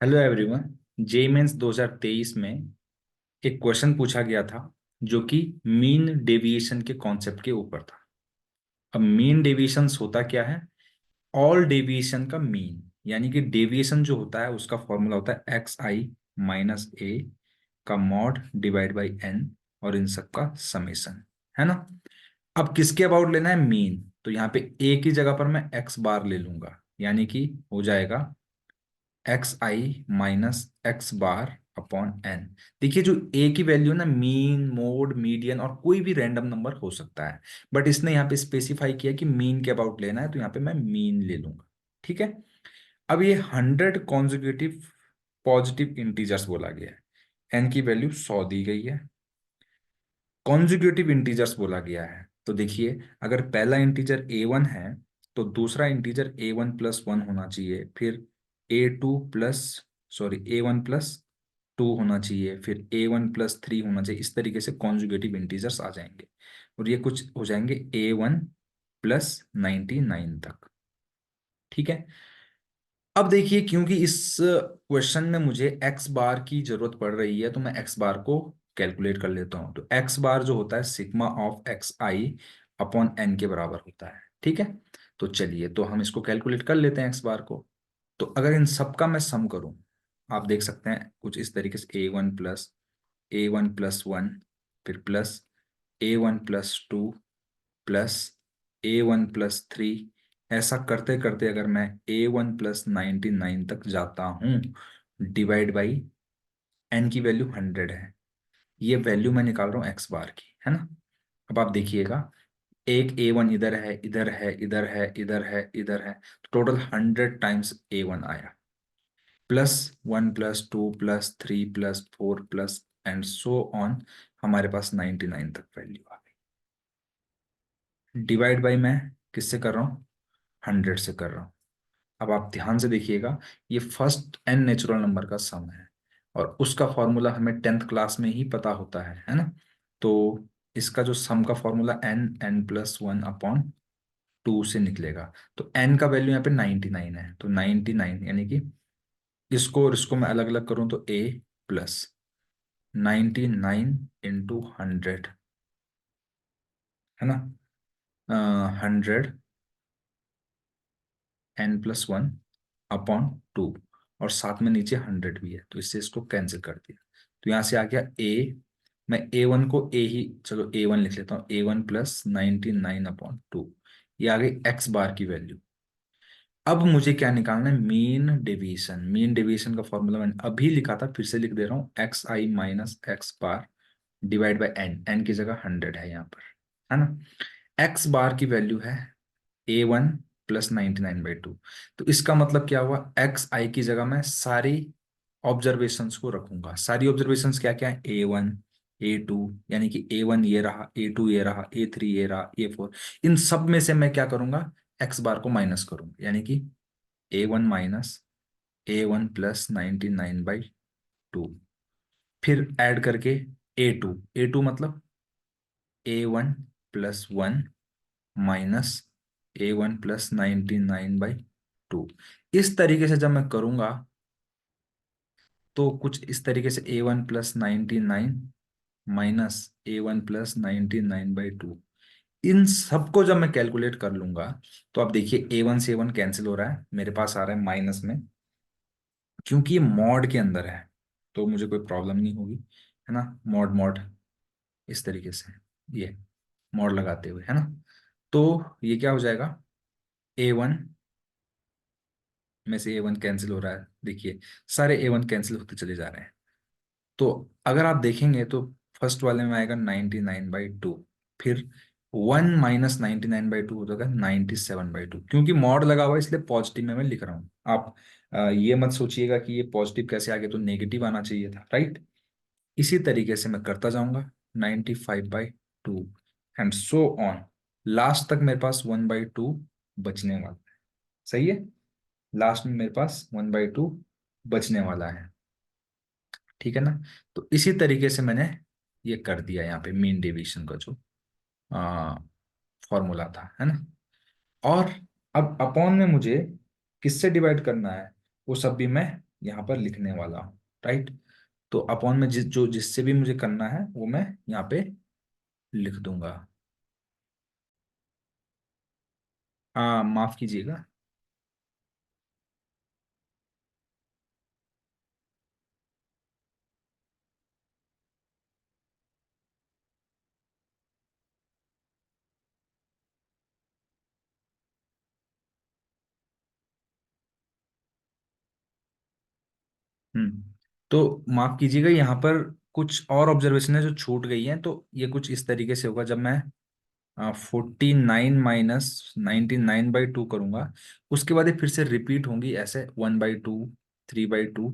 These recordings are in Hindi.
Hello everyone. जेई मेंस 2023 में एक क्वेश्चन पूछा गया था जो कि मीन डेविएशन के कॉन्सेप्ट के ऊपर था। अब मीन डेविएशन होता क्या है? ऑल डेविएशन का मीन, यानी कि डेविएशन जो होता है उसका फॉर्मूला होता है एक्स आई माइनस ए का मॉड डिवाइड बाई एन और इन सब का समेशन, है ना। अब किसके अबाउट लेना है मीन, तो यहाँ पे ए की जगह पर मैं एक्स बार ले लूंगा, यानी कि हो जाएगा x i minus x bar upon n. देखिए जो ए की वैल्यू ना, मीन मोड मीडियन और कोई भी रैंडम नंबर हो सकता है, बट इसने यहाँ पे स्पेसिफाई किया कि मीन के अबाउट लेना है, तो यहाँ पे मैं मीन ले लूंगा। ठीक है। अब ये 100 कॉन्जिक्यूटिव पॉजिटिव इंटीजर्स बोला गया है। एन की वैल्यू 100 दी गई है। कॉन्जिक्यूटिव इंटीजर्स बोला गया है, तो देखिए अगर पहला इंटीजर a1 है तो दूसरा इंटीजर a1 + 1 होना चाहिए, फिर a2 प्लस सॉरी a1 + 2 होना चाहिए, फिर a1 + 3 होना चाहिए। इस तरीके से कॉन्जुगेटिव इंटीजर्स आ जाएंगे और ये कुछ हो जाएंगे a1 + 99 तक। ठीक है। अब देखिए क्योंकि इस क्वेश्चन में मुझे एक्स बार की जरूरत पड़ रही है, तो मैं एक्स बार को कैलकुलेट कर लेता हूं। तो एक्स बार जो होता है sigma of x i upon n के बराबर होता है। ठीक है। तो चलिए, तो हम इसको कैलकुलेट कर लेते हैं एक्स बार को। तो अगर इन सब का मैं सम करूं, आप देख सकते हैं कुछ इस तरीके से a1 + 1 फिर प्लस a1 + 2 प्लस a1 + 3। ऐसा करते करते अगर मैं a1 + 99 तक जाता हूं, डिवाइड बाई एन की वैल्यू 100 है। ये वैल्यू मैं निकाल रहा हूँ एक्स बार की, है ना। अब आप देखिएगा, एक a1 इधर है, इधर है, इधर है, इधर है, इधर है, तो टोटल 100 टाइम्स a1 आया। +1 + 2 + 3 + 4 प्लस एंड सो ऑन, हमारे पास 99 तक वैल्यू आ गई। डिवाइड बाई मैं किससे कर रहा हूँ? 100 से कर रहा हूँ। अब आप ध्यान से देखिएगा, ये फर्स्ट एन नेचुरल नंबर का सम है और उसका फॉर्मूला हमें 10th क्लास में ही पता होता है ना। तो इसका जो सम का फॉर्मूला n+1/2 से निकलेगा। तो n का वैल्यू यहाँ पे 99 है, तो 99 यानी कि इसको और इसको मैं अलग अलग करूं तो a + 99 × 100, है ना। 100 n+1/2 और साथ में नीचे 100 भी है, तो इससे इसको कैंसिल कर दिया। तो यहां से आ गया a। मैं a1 को a ही, चलो a1 लिख लेता हूँ, a1 + 99/2। ये आ गई एक्स बार की वैल्यू। अब मुझे क्या निकालना है? Mean deviation. मीन डेविएशन का फॉर्मूला मैंने अभी लिखा था, फिर से लिख दे रहा हूँ, x i minus x bar divide by n. N की जगह 100 है यहाँ पर, है ना। एक्स बार की वैल्यू है a1 + 99/2। तो इसका मतलब क्या हुआ? एक्स आई की जगह मैं सारी ऑब्जर्वेशंस को रखूंगा। सारी ऑब्जर्वेशंस क्या क्या है? a1 a2, यानी कि a1 ये रहा, a2 ये रहा, a3 ये रहा, a4। इन सब में से मैं क्या करूंगा? एक्स बार को माइनस करूंगा, यानी कि a1 माइनस a1 + 99/2, फिर ऐड करके a2। a2 मतलब a1 + 1 माइनस a1 + 99/2। इस तरीके से जब मैं करूंगा तो कुछ इस तरीके से a1 + 99 माइनस a1 + 99/2, इन सबको जब मैं कैलकुलेट कर लूंगा तो अब देखिए a1 से a1 कैंसिल हो रहा है, मेरे पास आ रहा है माइनस में। क्योंकि ये मॉड के अंदर है तो मुझे कोई प्रॉब्लम नहीं होगी, है ना। मॉड मॉड इस तरीके से, ये मॉड लगाते हुए, है ना। तो ये क्या हो जाएगा? a1 में से a1 कैंसिल हो रहा है, देखिए सारे a1 कैंसिल होते चले जा रहे हैं। तो अगर आप देखेंगे तो फर्स्ट वाले में आएगा 99/2, फिर 1 - 99/2 हो जाएगा 97/2। क्योंकि मॉड लगा हुआ है इसलिए पॉजिटिव में मैं लिख रहा हूँ। आप ये मत सोचिएगा कि ये पॉजिटिव कैसे आ गया, तो नेगेटिव आना चाहिए था, राइट। इसी तरीके से मैं करता जाऊंगा 95/2 एंड सो ऑन, लास्ट तक मेरे पास 1/2 बचने वाला है। सही है। लास्ट में मेरे पास 1/2 बचने वाला है। ठीक है ना। तो इसी तरीके से मैंने ये कर दिया यहाँ पे मीन डेविएशन का जो फॉर्मूला था, है ना। और अब अपॉन में मुझे किससे डिवाइड करना है वो सब भी मैं यहाँ पर लिखने वाला हूँ, राइट। तो अपॉन में जिससे भी मुझे करना है वो मैं यहाँ पे लिख दूंगा। हाँ, माफ कीजिएगा। हम्म। तो माफ कीजिएगा, यहाँ पर कुछ और ऑब्जर्वेशन है जो छूट गई हैं। तो ये कुछ इस तरीके से होगा, जब मैं 49 - 99/2 करूंगा, उसके बाद ये फिर से रिपीट होंगी ऐसे 1/2, 3/2,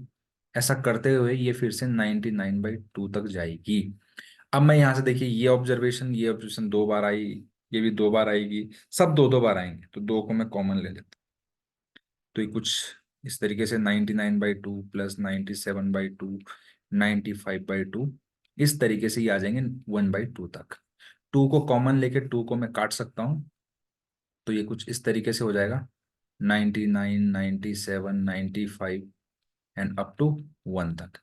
ऐसा करते हुए ये फिर से 99/2 तक जाएगी। अब मैं यहाँ से देखिए, ये ऑब्जर्वेशन 2 बार आई, ये भी 2 बार आएगी, सब 2 2 बार आएंगे, तो 2 को मैं कॉमन ले लेता हूँ। तो ये कुछ इस तरीके से 99/2 प्लस 97/2, 95/2, इस तरीके से ये आ जाएंगे 1/2 तक। 2 को कॉमन लेके 2 को मैं काट सकता हूँ, तो ये कुछ इस तरीके से हो जाएगा 99, 97, 95 एंड अप टू 1 तक।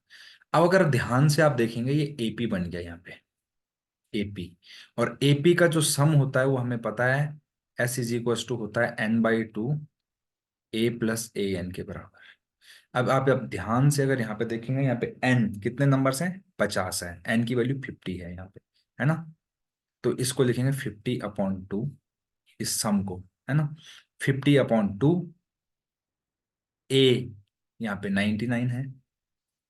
अब अगर ध्यान से आप देखेंगे, ये एपी बन गया यहाँ पे, एपी। और एपी का जो सम होता है वो हमें पता है, एस इज इक्वल टू होता है n/2 a plus A N के बराबर। अब ध्यान से अगर यहाँ पे देखेंगे, यहाँ पे n कितने नंबर्स हैं, 50 है, n की वैल्यू 50 है यहाँ पे, है ना। तो इसको लिखेंगे 50/2, इस सम को, है ना। 50/2, ए यहाँ पे 99 है,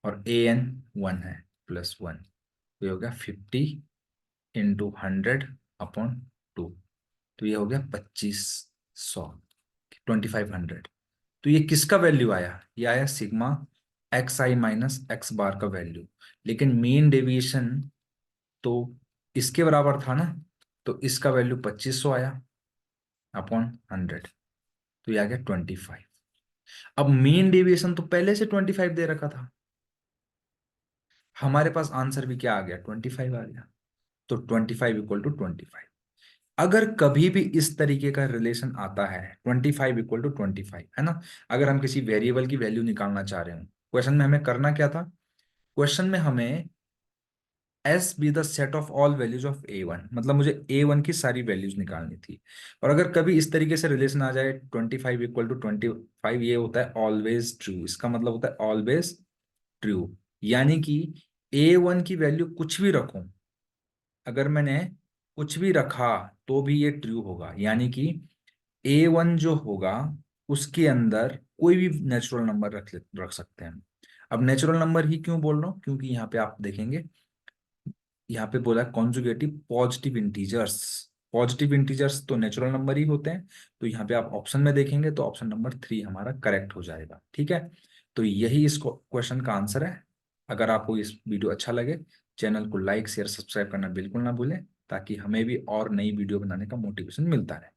और ए एन 1 है, +1। तो ये हो गया 50 × 100/2। तो ये हो गया 2500, 2500। तो ये किसका वैल्यू आया, ये आया सिग्मा xi माइनस एक्स बार का वैल्यू। लेकिन मीन डेविएशन तो इसके बराबर था ना, तो इसका वैल्यू 2500 आया अपॉन 100, तो ये आ गया 25। अब मीन डेविएशन तो पहले से 25 दे रखा था, हमारे पास आंसर भी क्या आ गया, 25 आ गया। तो 25 = 25। अगर कभी भी इस तरीके का रिलेशन आता है, 25 = 25, है ना, अगर हम किसी वेरिएबल की वैल्यू निकालना चाह रहे हो, क्वेश्चन में हमें करना क्या था, क्वेश्चन में हमें S be the set of all values of A1, मतलब मुझे A1 की सारी वैल्यूज निकालनी थी। और अगर कभी इस तरीके से रिलेशन आ जाए 25 = 25, ये होता है ऑलवेज ट्रू, इसका मतलब होता है ऑलवेज ट्रू। यानी कि A1 की वैल्यू कुछ भी रखूं, अगर मैंने कुछ भी रखा तो भी ये ट्रू होगा। यानी कि A1 जो होगा उसके अंदर कोई भी नेचुरल नंबर रख सकते हैं। अब नेचुरल नंबर ही क्यों बोल रहा हूँ, क्योंकि यहाँ पे आप देखेंगे, यहाँ पे बोला conjugative positive integers. Positive integers तो नेचुरल नंबर ही होते हैं। तो यहाँ पे आप ऑप्शन में देखेंगे तो ऑप्शन नंबर 3 हमारा करेक्ट हो जाएगा, ठीक है। तो यही इस क्वेश्चन का आंसर है। अगर आपको इस वीडियो अच्छा लगे, चैनल को लाइक शेयर सब्सक्राइब करना बिल्कुल ना भूलें, ताकि हमें भी और नई वीडियो बनाने का मोटिवेशन मिलता रहे।